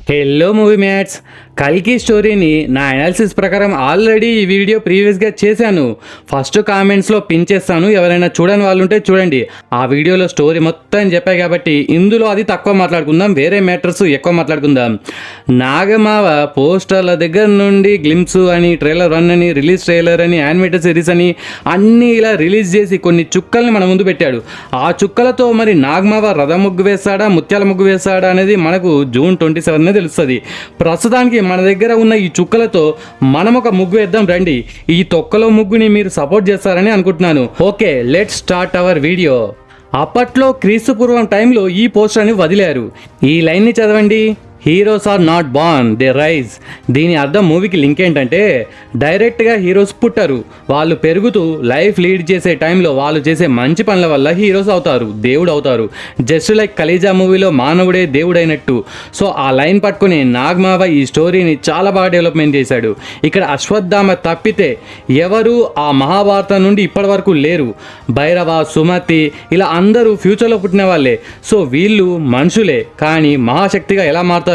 Hello movie mats, కల్కి స్టోరీని నా అనాలిసిస్ ప్రకారం ఆల్రెడీ ఈ వీడియో ప్రీవియస్గా చేశాను. ఫస్ట్ కామెంట్స్లో పిన్ చేస్తాను, ఎవరైనా చూడని వాళ్ళు ఉంటే చూడండి. ఆ వీడియోలో స్టోరీ మొత్తం చెప్పాయి కాబట్టి ఇందులో అది తక్కువ మాట్లాడుకుందాం, వేరే మ్యాటర్స్ ఎక్కువ మాట్లాడుకుందాం. నాగమావ పోస్టర్ల దగ్గర నుండి గ్లిమ్స్ అని, ట్రైలర్ 1 అని, రిలీజ్ ట్రైలర్ అని, యానిమేటెడ్ సిరీస్ అని అన్నీ ఇలా రిలీజ్ చేసి కొన్ని చుక్కల్ని మన ముందు పెట్టాడు. ఆ చుక్కలతో మరి నాగమావ రథ ముగ్గు వేస్తాడా, ముత్యాల ముగ్గు వేస్తాడా అనేది మనకు జూన్ 27 తెలుస్తుంది. ప్రస్తుతానికి మన దగ్గర ఉన్న ఈ చుక్కలతో మనం ఒక ముగ్గు వేద్దాం రండి. ఈ తొక్కలో ముగ్గుని మీరు సపోర్ట్ చేస్తారని అనుకుంటున్నాను. Okay, let's start our video. అప్పట్లో క్రీస్తుపూర్వం టైంలో ఈ పోస్టర్ని వదిలారు. ఈ లైన్ని చదవండి: heroes are not born, they rise. దీని అర్థం మూవీకి లింక్ ఏంటంటే, డైరెక్ట్గా హీరోస్ పుట్టరు, వాళ్ళు పెరుగుతూ లైఫ్ లీడ్ చేసే టైంలో వాళ్ళు చేసే మంచి పనుల వల్ల హీరోస్ అవుతారు, దేవుడు అవుతారు. జస్ట్ లైక్ కలీజా మూవీలో మానవుడే దేవుడైనట్టు. సో ఆ లైన్ పట్టుకుని నాగమావ ఈ స్టోరీని చాలా బాగా డెవలప్మెంట్ చేశాడు. ఇక్కడ అశ్వత్థామ తప్పితే ఎవరు ఆ మహాభారతం నుండి ఇప్పటి వరకు లేరు. భైరవ, సుమతి ఇలా అందరూ ఫ్యూచర్లో పుట్టిన వాళ్ళే. సో వీళ్ళు మనుషులే కానీ మహాశక్తిగా ఎలా మారుతారు?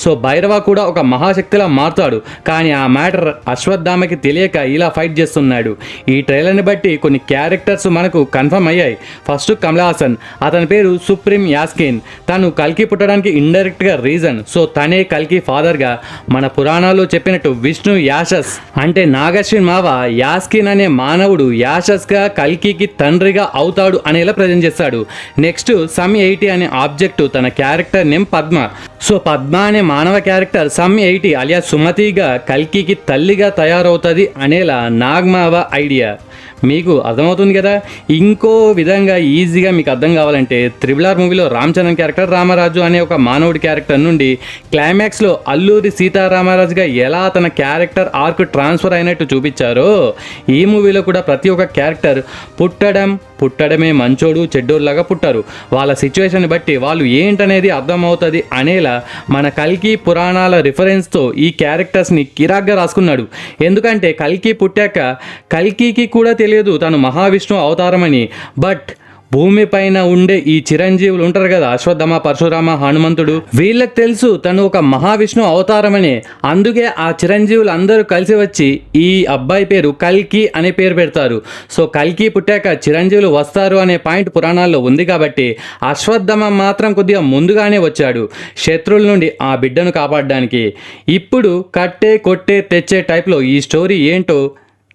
సో భైరవ కూడా ఒక మహాశక్తిలా మారుతాడు, కానీ ఆ మ్యాటర్ అశ్వత్థామకి తెలియక ఇలా ఫైట్ చేస్తున్నాడు. ఈ ట్రైలర్ని బట్టి కొన్ని క్యారెక్టర్స్ మనకు కన్ఫర్మ్ అయ్యాయి. ఫస్ట్ కమల్ హాసన్, అతని పేరు సుప్రీం యాస్కిన్. తను కల్కి పుట్టడానికి ఇండైరెక్ట్గా రీజన్. సో తనే కల్కి ఫాదర్గా మన పురాణాల్లో చెప్పినట్టు విష్ణు యాషస్ అంటే నాగశ్విన్ మావ యాస్కిన్ అనే మానవుడు యాషస్గా కల్కికి తండ్రిగా అవుతాడు అనేలా ప్రజెంట్ చేస్తాడు. నెక్స్ట్ సమ్ 80 అనే ఆబ్జెక్టు తన character name Padma. So Padma అనే మానవ క్యారెక్టర్ సమ్ 80 అలియా సుమతిగా కల్కికి తల్లిగా తయారవుతుంది అనేలా నాగమావ ఐడియా. మీకు అర్థమవుతుంది కదా. ఇంకో విధంగా ఈజీగా మీకు అర్థం కావాలంటే త్రిబుల్ మూవీలో రామ్ చరణ్ క్యారెక్టర్ రామరాజు అనే ఒక మానవుడి క్యారెక్టర్ నుండి క్లైమాక్స్లో అల్లూరి సీతారామరాజుగా ఎలా తన క్యారెక్టర్ ఆర్క్ ట్రాన్స్ఫర్ అయినట్టు చూపించారో ఈ మూవీలో కూడా ప్రతి ఒక్క క్యారెక్టర్ పుట్టడమే మంచోడు చెడ్డోడులాగా పుట్టారు. వాళ్ళ సిచ్యువేషన్ బట్టి వాళ్ళు ఏంటనేది అర్థమవుతుంది అనేలా మన కల్కి పురాణాల రిఫరెన్స్తో ఈ క్యారెక్టర్స్ని కిరాక్గా రాసుకున్నాడు. ఎందుకంటే కల్కి పుట్టాక కల్కికి కూడా తెలియదు తను మహావిష్ణు అవతారమని. బట్ భూమిపైన ఉండే ఈ చిరంజీవులు ఉంటారు కదా, అశ్వత్థామ, పరశురామ, హనుమంతుడు, వీళ్ళకి తెలుసు తను ఒక మహావిష్ణు అవతారమని. అందుకే ఆ చిరంజీవులు అందరూ కలిసి వచ్చి ఈ అబ్బాయి పేరు కల్కి అనే పేరు పెడతారు. సో కల్కి పుట్టాక చిరంజీవులు వస్తారు అనే పాయింట్ పురాణాల్లో ఉంది కాబట్టి అశ్వత్థామ మాత్రం కొద్దిగా ముందుగానే వచ్చాడు శత్రువుల నుండి ఆ బిడ్డను కాపాడడానికి. ఇప్పుడు కట్టే కొట్టే తెచ్చే టైప్లో ఈ స్టోరీ ఏంటో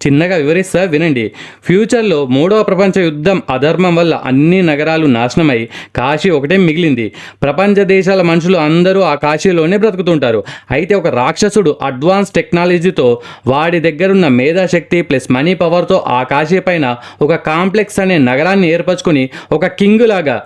చిన్నగా వివరిస్తా వినండి. ఫ్యూచర్లో 3వ ప్రపంచ యుద్ధం అధర్మం వల్ల అన్ని నగరాలు నాశనమై కాశీ ఒకటే మిగిలింది. ప్రపంచ దేశాల మనుషులు అందరూ ఆ కాశీలోనే బ్రతుకుతుంటారు. అయితే ఒక రాక్షసుడు అడ్వాన్స్ టెక్నాలజీతో వాడి దగ్గరున్న మేధాశక్తి ప్లస్ మనీ పవర్తో ఆ కాశీ పైన ఒక కాంప్లెక్స్ అనే నగరాన్ని ఏర్పరచుకుని ఒక కింగ్ లాగా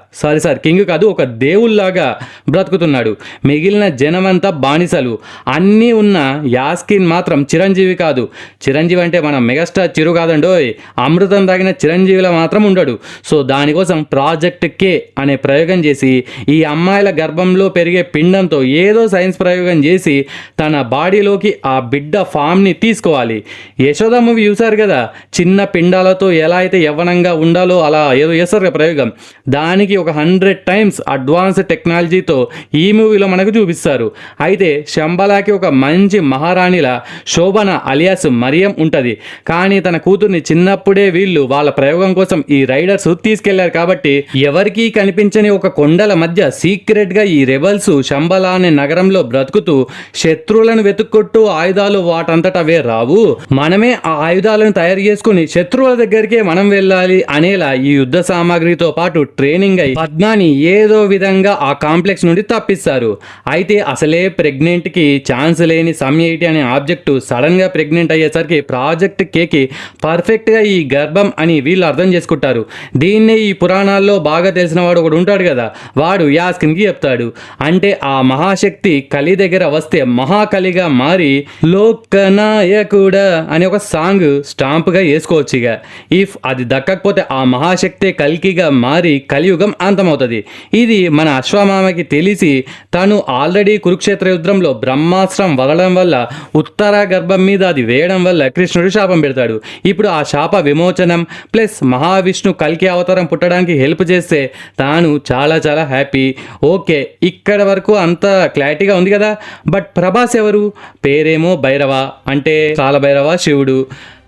కింగ్ కాదు, ఒక దేవుళ్లాగా బ్రతుకుతున్నాడు. మిగిలిన జనమంతా బానిసలు. అన్నీ ఉన్న యాస్కిన్ మాత్రం చిరంజీవి కాదు. చిరంజీవి అంటే మన మెగాస్టార్ చిరు కాదండోయ్, అమృతం తాగిన చిరంజీవిలో మాత్రం ఉండడు. సో దానికోసం ప్రాజెక్ట్ కే అనే ప్రయోగం చేసి ఈ అమ్మాయిల గర్భంలో పెరిగే పిండంతో ఏదో సైన్స్ ప్రయోగం చేసి తన బాడీలోకి ఆ బిడ్డ ఫామ్ని తీసుకోవాలి. యశోద మూవీ చూసారు కదా, చిన్న పిండాలతో ఎలా అయితే యవ్వనంగా ఉండాలో అలా ఏదో చేస్తారు ప్రయోగం. దానికి ఒక 100 టైమ్స్ అడ్వాన్స్ టెక్నాలజీతో ఈ మూవీలో మనకు చూపిస్తారు. అయితే శంబలాకి ఒక మంచి మహారాణిలా శోభన అలియాస్ మరియం ఉంటుంది. కానీ తన కూతుర్ని చిన్నప్పుడే వీళ్ళు వాళ్ళ ప్రయోగం కోసం ఈ రైడర్స్ తీసుకెళ్లారు కాబట్టి ఎవరికీ కనిపించని ఒక కొండల మధ్య సీక్రెట్గా ఈ రెబల్స్ శంబల అనే నగరంలో బ్రతుకుతూ శత్రువులను వెతుక్కొట్టు ఆయుధాలు వాటంతటవే రావు, మనమే ఆ ఆయుధాలను తయారు చేసుకుని శత్రువుల దగ్గరికే మనం వెళ్ళాలి అనేలా ఈ యుద్ధ సామాగ్రితో పాటు ట్రైనింగ్ అయి పద్మాని ఏదో విధంగా ఆ కాంప్లెక్స్ నుండి తప్పిస్తారు. అయితే అసలే ప్రెగ్నెంట్కి ఛాన్స్ లేని సమ్ 80 అనే ఆబ్జెక్టు సడన్గా ప్రెగ్నెంట్ అయ్యేసరికి ప్రాజెక్ట్ కేకి పర్ఫెక్ట్గా ఈ గర్భం అని వీళ్ళు అర్థం చేసుకుంటారు. దీన్నే ఈ పురాణాల్లో బాగా తెలిసిన వాడు ఒకడు ఉంటాడు కదా, వాడు యాస్కిన్కి చెప్తాడు. అంటే ఆ మహాశక్తి కలి దగ్గర వస్తే మహాకలిగా మారి లోకనాయకుడా అనే ఒక సాంగ్ స్టాంప్గా వేసుకోవచ్చు. ఇక ఇఫ్ అది దక్కకపోతే ఆ మహాశక్తి కల్కిగా మారి కలియుగం అంతమవుతుంది. ఇది మన అశ్వమామకి తెలిసి తను ఆల్రెడీ కురుక్షేత్ర యుద్ధంలో బ్రహ్మాస్త్రం వదలడం వల్ల ఉత్తర గర్భం మీద అది వేయడం వల్ల కృష్ణుడు శాపం శాపం పెడతాడు. ఇప్పుడు ఆ శాప విమోచనం ప్లస్ మహావిష్ణు కల్కి అవతారం పుట్టడానికి హెల్ప్ చేస్తే తాను చాలా చాలా హ్యాపీ. ఓకే, ఇక్కడ వరకు అంత క్లారిటీగా ఉంది కదా. బట్ ప్రభాస్ ఎవరు? పేరేమో భైరవ, అంటే కాలభైరవ శివుడు.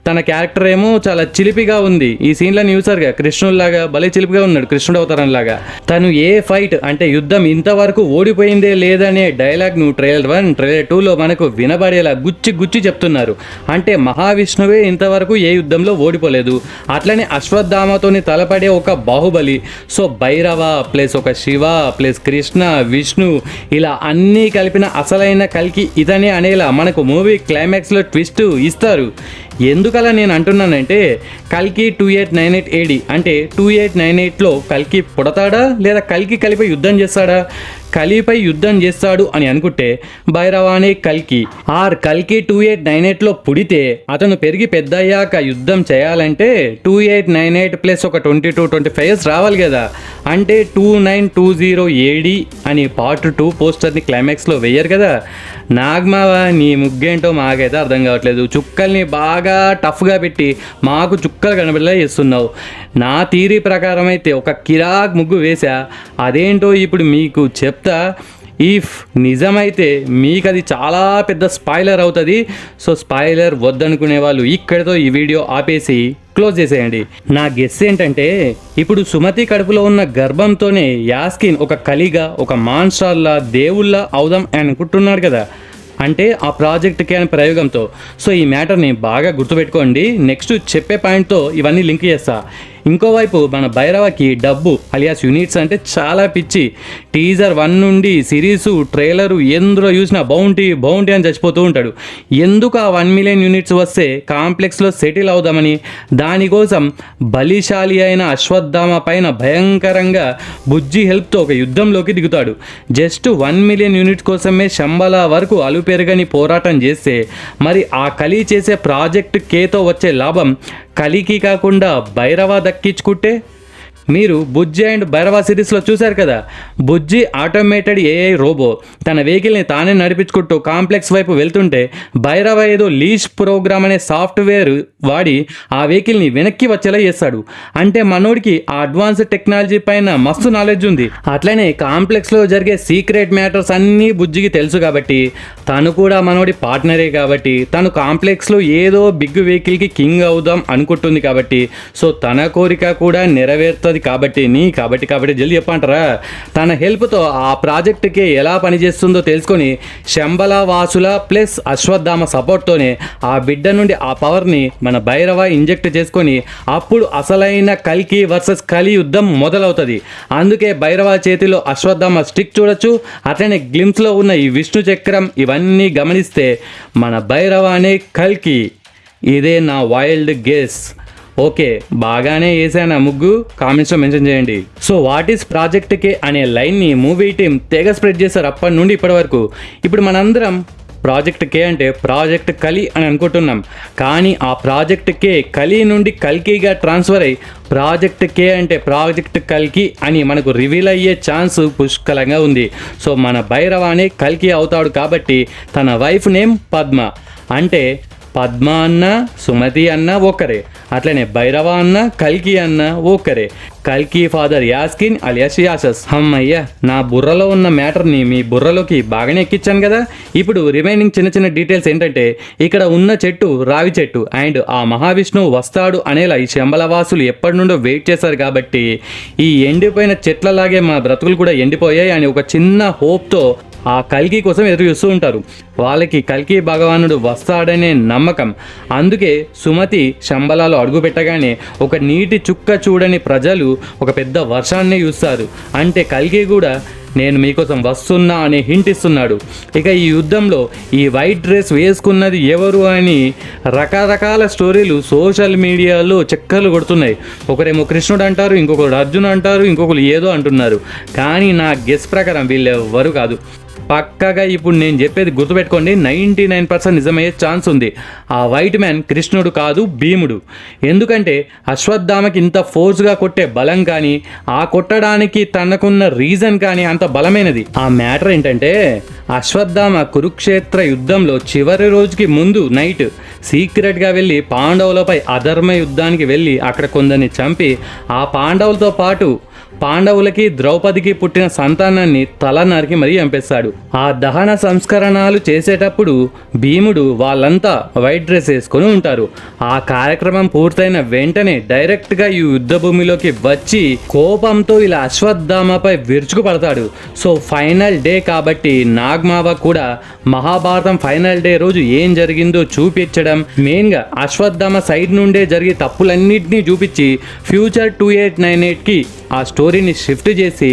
తన క్యారెక్టర్ ఏమో చాలా చిలిపిగా ఉంది. ఈ సీన్లో చూసారుగా, కృష్ణుడిలాగా భలే చిలిపిగా ఉన్నాడు, కృష్ణుడు అవతారంలాగా. తను ఏ ఫైట్ అంటే యుద్ధం ఇంతవరకు ఓడిపోయిందే లేదనే డైలాగ్ను ట్రైలర్ 1 ట్రైలర్ 2లో మనకు వినబడేలా గుచ్చి గుచ్చి చెప్తున్నారు. అంటే మహావిష్ణువే ఇంతవరకు ఏ యుద్ధంలో ఓడిపోలేదు. అట్లనే అశ్వత్థామతోని తలపడే ఒక బాహుబలి. సో భైరవ ప్లస్ ఒక శివ ప్లస్ కృష్ణ విష్ణు ఇలా అన్నీ కలిపిన అసలైన కల్కి ఇతనే అనేలా మనకు మూవీ క్లైమాక్స్లో ట్విస్ట్ ఇస్తారు. ఎందుకలా నేను అంటున్నానంటే, కల్కి 2898 AD అంటే 2898లో కల్కి పుడతాడా లేదా కల్కి కలిపి యుద్ధం చేస్తాడా? కలిపై యుద్ధం చేస్తాడు అని అనుకుంటే భైరవానే కల్కి. ఆర్ కల్కి 2898లో పుడితే అతను పెరిగి పెద్దయ్యాక యుద్ధం చేయాలంటే 2898 ప్లస్ ఒక 22-25 years రావాలి కదా. అంటే 2920 AD అని పార్ట్ 2 పోస్టర్ని క్లైమాక్స్లో వెయ్యరు కదా. నాగ్మావా నీ ముగ్గేంటో మాకైతే అర్థం కావట్లేదు. చుక్కల్ని బాగా టఫ్గా పెట్టి మాకు చుక్కలు కనబడేలా చేస్తున్నావు. నా థీరీ ప్రకారం అయితే ఒక కిరాక్ ముగ్గు వేసా, అదేంటో ఇప్పుడు మీకు చెప్తా. ఇఫ్ నిజమైతే మీకు అది చాలా పెద్ద స్పాయిలర్ అవుతుంది. సో స్పాయిలర్ వద్దనుకునే వాళ్ళు ఇక్కడితో ఈ వీడియో ఆపేసి క్లోజ్ చేసేయండి. నా గెస్ ఏంటంటే, ఇప్పుడు సుమతి కడుపులో ఉన్న గర్భంతోనే యాస్కిన్ ఒక కలిగా ఒక మాన్స్టర్లా దేవుళ్ళ అవుదాం అని అనుకుంటున్నాడు కదా. అంటే ఆ ప్రాజెక్ట్కి అని ప్రయోగంతో. సో ఈ మ్యాటర్ని బాగా గుర్తుపెట్టుకోండి. నెక్స్ట్ చెప్పే పాయింట్తో ఇవన్నీ లింక్ చేస్తా. ఇంకోవైపు మన భైరవకి డబ్బు అలియాస్ యూనిట్స్ అంటే చాలా పిచ్చి. టీజర్ 1 నుండి సిరీసు ట్రైలరు ఎందులో చూసినా బౌంటీ బౌంటీ అని చచ్చిపోతూ ఉంటాడు. ఎందుకు ఆ 1 million యూనిట్స్ వస్తే కాంప్లెక్స్లో సెటిల్ అవుదామని, దానికోసం బలిశాలి అయిన అశ్వత్థామ పైన భయంకరంగా బుజ్జి హెల్ప్తో ఒక యుద్ధంలోకి దిగుతాడు. జస్ట్ 1 million యూనిట్స్ కోసమే శంబల వరకు అలుపెరగని పోరాటం చేస్తే మరి ఆ కలి చేసే ప్రాజెక్ట్ కేతో వచ్చే లాభం కలికి కాకుండా భైరవ దక్కించుకుంటే? మీరు బుజ్జి అండ్ భైరవ సిరీస్లో చూశారు కదా, బుజ్జి ఆటోమేటెడ్ ఏఐ రోబో తన వెహికల్ని తానే నడిపించుకుంటూ కాంప్లెక్స్ వైపు వెళ్తుంటే భైరవ ఏదో లీష్ ప్రోగ్రామ్ అనే సాఫ్ట్వేర్ వాడి ఆ వెహికల్ని వెనక్కి వచ్చేలా చేస్తాడు. అంటే మనోడికి ఆ అడ్వాన్స్ టెక్నాలజీ పైన మస్తు నాలెడ్జ్ ఉంది. అట్లనే కాంప్లెక్స్లో జరిగే సీక్రెట్ మ్యాటర్స్ అన్నీ బుజ్జికి తెలుసు కాబట్టి, తను కూడా మనోడి పార్ట్నరే కాబట్టి, తను కాంప్లెక్స్లో ఏదో బిగ్ వెహికల్కి కింగ్ అవుదాం అనుకుంటుంది కాబట్టి, సో తన కోరిక కూడా నెరవేరుతుంది కాబట్టి జల్దీ చెప్పంటారా. తన హెల్ప్తో ఆ ప్రాజెక్టుకి ఎలా పనిచేస్తుందో తెలుసుకొని శంబల వాసుల ప్లస్ అశ్వత్థామ సపోర్ట్తోనే ఆ బిడ్డ నుండి ఆ పవర్ని మన భైరవ ఇంజెక్ట్ చేసుకొని అప్పుడు అసలైన కల్కి వర్సెస్ కలి యుద్ధం మొదలవుతుంది. అందుకే భైరవ చేతిలో అశ్వత్థామ స్టిక్ చూడొచ్చు. అట్లనే గ్లిమ్స్లో ఉన్న ఈ విష్ణు చక్రం ఇవన్నీ గమనిస్తే మన భైరవ అనే కల్కి. ఇదే నా వైల్డ్ గెస్. ఓకే, బాగానే వేసాను ముగ్గు. కామెంట్స్లో మెన్షన్ చేయండి. సో వాట్ ఈస్ ప్రాజెక్ట్ కే అనే లైన్ని మూవీ టీం తెగ స్ప్రెడ్ చేశారు అప్పటి నుండి ఇప్పటి వరకు. ఇప్పుడు మనందరం ప్రాజెక్ట్ కే అంటే ప్రాజెక్ట్ కలి అని అనుకుంటున్నాం. కానీ ఆ ప్రాజెక్ట్ కే కలి నుండి కల్కిగా ట్రాన్స్ఫర్ అయ్యి ప్రాజెక్ట్ కే అంటే ప్రాజెక్ట్ కల్కి అని మనకు రివీల్ అయ్యే ఛాన్స్ పుష్కలంగా ఉంది. సో మన భైరవ అనే కల్కి అవుతాడు కాబట్టి తన వైఫ్ నేమ్ పద్మ. అంటే పద్మ అన్న సుమతి అన్న ఒకరే, అట్లనే భైరవ అన్న కల్కి అన్న ఒకరే. కల్కి ఫాదర్ యాస్కిన్ అలియాస్ యాసస్. అమ్మయ్య, నా బుర్రలో ఉన్న మ్యాటర్ని మీ బుర్రలోకి బాగానే ఎక్కించాను కదా. ఇప్పుడు రిమైనింగ్ చిన్న చిన్న డీటెయిల్స్ ఏంటంటే, ఇక్కడ ఉన్న చెట్టు రావి చెట్టు అండ్ ఆ మహావిష్ణువు వస్తాడు అనేలా ఈ శంబలవాసులు ఎప్పటి నుండో వెయిట్ చేశారు కాబట్టి ఈ ఎండిపోయిన చెట్లలాగే మా బ్రతుకులు కూడా ఎండిపోయాయి అని ఒక చిన్న హోప్తో ఆ కల్కి కోసం ఎదురు చూస్తూ ఉంటారు. వాళ్ళకి కల్కి భగవానుడు వస్తాడనే నమ్మకం. అందుకే సుమతి శంబలాలో అడుగు పెట్టగానే ఒక నీటి చుక్క చూడని ప్రజలు ఒక పెద్ద వర్షాన్ని చూస్తారు. అంటే కల్కి కూడా నేను మీకోసం వస్తున్నా అనే హింట్ ఇస్తున్నాడు. ఇక ఈ యుద్ధంలో ఈ వైట్ డ్రెస్ వేసుకున్నది ఎవరు అని రకరకాల స్టోరీలు సోషల్ మీడియాలో చక్కర్లు కొడుతున్నాయి. ఒకరేమో కృష్ణుడు అంటారు, ఇంకొకరు అర్జున్ అంటారు, ఇంకొకరు ఏదో అంటున్నారు. కానీ నా గెస్ ప్రకారం వీళ్ళెవ్వరు కాదు. పక్కగా ఇప్పుడు నేను చెప్పేది గుర్తుపెట్టుకోండి, 99% నిజమయ్యే ఛాన్స్ ఉంది. ఆ వైట్ మ్యాన్ కృష్ణుడు కాదు, భీముడు. ఎందుకంటే అశ్వత్థామకి ఇంత ఫోర్స్గా కొట్టే బలం కానీ, ఆ కొట్టడానికి తనకున్న రీజన్ కానీ అంత బలమైనది. ఆ మ్యాటర్ ఏంటంటే అశ్వత్థామ కురుక్షేత్ర యుద్ధంలో చివరి రోజుకి ముందు నైట్ సీక్రెట్గా వెళ్ళి పాండవులపై అధర్మ యుద్ధానికి వెళ్ళి అక్కడ కొందరిని చంపి ఆ పాండవులతో పాటు పాండవులకి ద్రౌపదికి పుట్టిన సంతానాన్ని తల నరికి మరీ చంపేస్తాడు. ఆ దహన సంస్కరణాలు చేసేటప్పుడు భీముడు వాళ్ళంతా వైట్ డ్రెస్ వేసుకొని ఉంటారు. ఆ కార్యక్రమం పూర్తయిన వెంటనే డైరెక్ట్గా ఈ యుద్ధ భూమిలోకి వచ్చి కోపంతో ఇలా అశ్వత్థామపై విరుచుకు పడతాడు. సో ఫైనల్ డే కాబట్టి నాగ్మావ కూడా మహాభారతం ఫైనల్ డే రోజు ఏం జరిగిందో చూపించడం, మెయిన్గా అశ్వత్థామ సైడ్ నుండే జరిగే తప్పులన్నింటినీ చూపించి ఫ్యూచర్ 2898కి ఆ స్టోరీని షిఫ్ట్ చేసి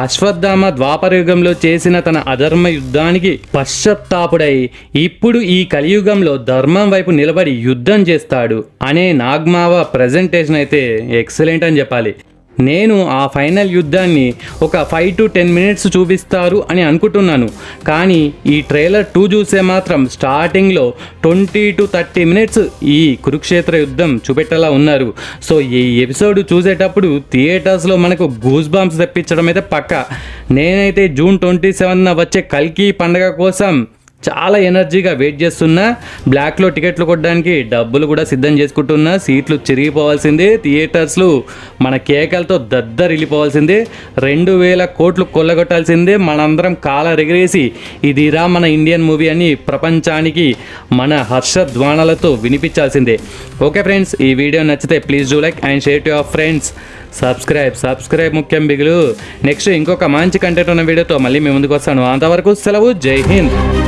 అశ్వత్థామ ద్వాపరయుగంలో చేసిన తన అధర్మ యుద్ధానికి పశ్చాత్తాపుడై ఇప్పుడు ఈ కలియుగంలో ధర్మం వైపు నిలబడి యుద్ధం చేస్తాడు అనే నాగ్మావ ప్రజెంటేషన్ అయితే ఎక్సలెంట్ అని చెప్పాలి. నేను ఆ ఫైనల్ యుద్ధాన్ని ఒక 5 to 10 minutes చూపిస్తారు అని అనుకుంటున్నాను. కానీ ఈ ట్రైలర్ 2 చూసే మాత్రం స్టార్టింగ్లో 20 to 30 minutes ఈ కురుక్షేత్ర యుద్ధం చూపెట్టేలా ఉన్నారు. సో ఈ ఎపిసోడ్ చూసేటప్పుడు థియేటర్స్లో మనకు గూస్ బాంబ్స్ తెప్పించడం అయితే పక్కా. నేనైతే June 27న వచ్చే కల్కి పండగ కోసం చాలా ఎనర్జీగా వెయిట్ చేస్తున్నా. బ్లాక్లో టికెట్లు కొట్టడానికి డబ్బులు కూడా సిద్ధం చేసుకుంటున్నా. సీట్లు చిరిగిపోవాల్సిందే, థియేటర్స్లో మన కేకలతో దద్దరిల్లిపోవాల్సిందే, 2000 కోట్లు కొల్లగొట్టాల్సిందే. మనందరం కాలరెగరేసి ఇదిరా మన ఇండియన్ మూవీ అని ప్రపంచానికి మన హర్షధ్వానాలతో వినిపించాల్సిందే. ఓకే ఫ్రెండ్స్, ఈ వీడియో నచ్చితే please do like and share to your friends. Subscribe ముఖ్యం బిగులు. నెక్స్ట్ ఇంకొక మంచి కంటెంట్ ఉన్న వీడియోతో మళ్ళీ మీ ముందుకు వస్తాను. అంతవరకు సెలవు. జై హింద్.